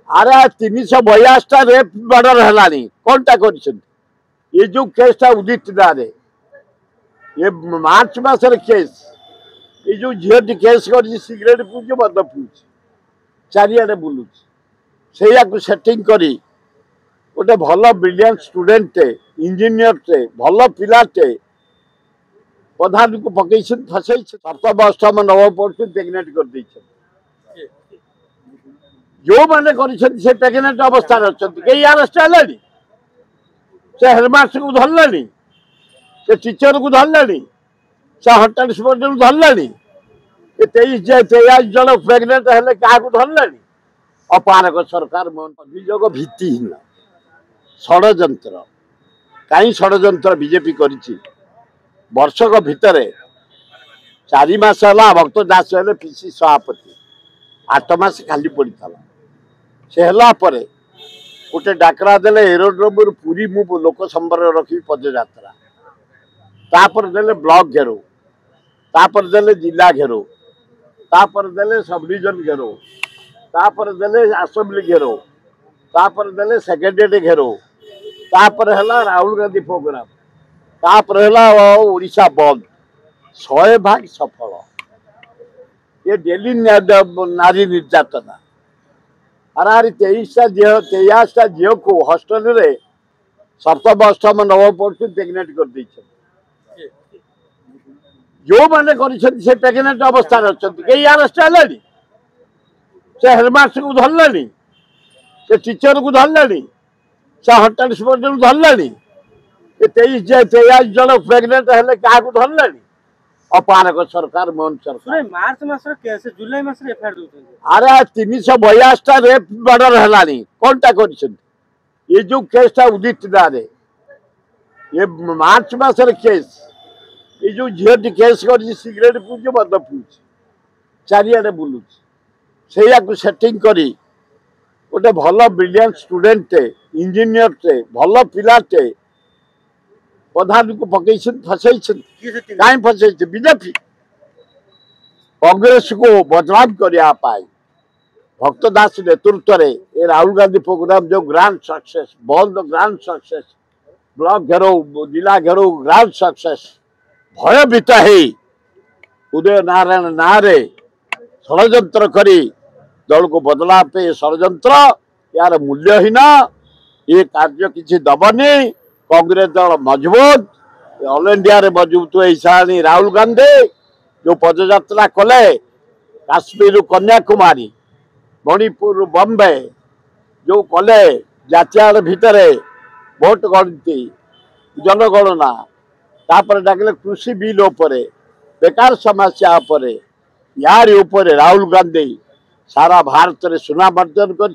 अरे 382 rape murder है कौनटा कर ये जो केसटा उदित दारे ये मार्च मासर केस ये जो झील केस कर सिगरेट पीछे मद पीछे चारिड़े बुलूँ से सेटिंग करी गोटे भल ब्रिलियंट स्टूडेंटे इंजीनियरटे भल पिलाटे प्रधान को पकई फसई सप्तम अष्टम नवम पढ़ते प्रेगनेंट कर जो मैंने प्रेगनेंट अवस्था कई अरेस्ट है से हेडमास्टर को धरले से टीचर को धरले से होटेल सुपरिटेडेंट धरले 23 जन प्रेगनेंट है क्या धरले अपारक सरकार अभियोग भित्तिहीन षड्यंत्र कहीं षड्यंत्र बीजेपी करिछि वर्षक भितर 4 मास है भक्त दास हेले पीसी सभापति 8 मास खाली पड़ा से है गोटे डाकरा देले एरोड्रोम पूरी मु लोक संपर्क रखी पदयात्रा तापर देले ब्लॉक घेरो तापर देले जिला घेरो तापर देले सब डिविजन घेरो तापर देले असेंबली घेरो तापर देले सेक्रेटरीट घेरो तापर है राहुल गांधी प्रोग्राम तापर है ओडिशा बंद 100% सफल ये डेली नारी निर्यातना अरे 23टा झील को हॉस्टल रे सप्तम अष्टम नवम पढ़ते प्रेगनेंट कर जो मैंने प्रेगनेंट अवस्था कई अरेस्ट है से हेडमास्टर को धरले से टीचर को धरले से होटेल सुपरिटेडेंट धरले 23 जन प्रेगनेंट है क्या धरले अपारक सरकार मोहन सरकार मार्च मास जुलाई मास अरे 382 रेप मर्डर है कौनटा कर ये जो केसटा उदित दारे ये मार्च मासर केस ये जो झील केस कर सिगरेट पीछे मद पीछे चारिड़े बुलूँ से सेटिंग करी गोटे भल ब्रिलियंट स्टूडेंटे इंजीनियरटे भल पिलाटे प्रधान को पकई फसई कहीं फसई बीजेपी कांग्रेस को बदनाम करने भक्त दास नेतृत्व में राहुल गांधी प्रोग्राम जो ग्रांड सक्सेस बंद ग्रांड सक्सेस ब्लॉक घेरो जिला घेरो ग्रांड सक्सेस भयभीत है उदय नारायण नारे षड्यंत्र करी दल को बदला पे षड्यंत्र यार मूल्यहीन ये कार्य किसी दबनी कांग्रेस दल मजबूत ऑल इंडिया रे मजबूत हो राहुल गांधी जो पदयात्रा कले काश्मीर कन्याकुमारी मणिपुर बॉम्बे जो कले जातियाड़ भितर भोट गणती जनगणना तापर डाकले कृषि बिल उपरे बेकार समस्या उपरे यार उपरे राहुल गांधी सारा भारत रे सुनाम अर्जन कर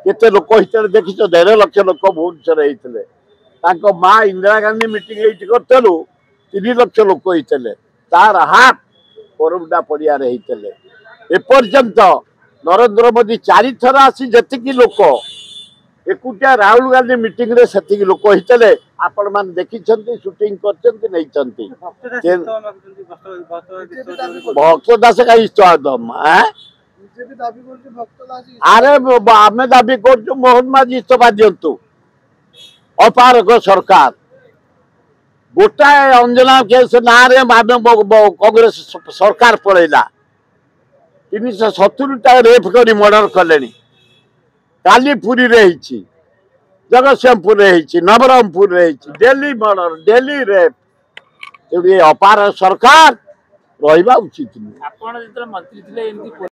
केते लोक हितरे देखिछ 1.5 लाख लोक भुवनेश्वर होते माँ इंदिरा गांधी मीटिंग करूँ 3 लाख लोक होते तार हाथ कोरमुंडा पड़िया एपर्यंत नरेंद्र मोदी 4 थर आसी जी लोक एकुटिया राहुल गांधी मीटिंग रे से लोक होते आपण मान देखी शूटिंग करते भक्त दास का इस्तफा दम अरे आम दाबी कर मोहन माझी इस्तफा दिंतु अपारक सरकार गोटाए अंजना केस ना कांग्रेस सरकार पलैला 370टा रेप कर मर्डर कले काली पुरी रही Jagatsinghpur Nabarangpur daily murder daily rape ये अपार सरकार रहा उचित मंत्री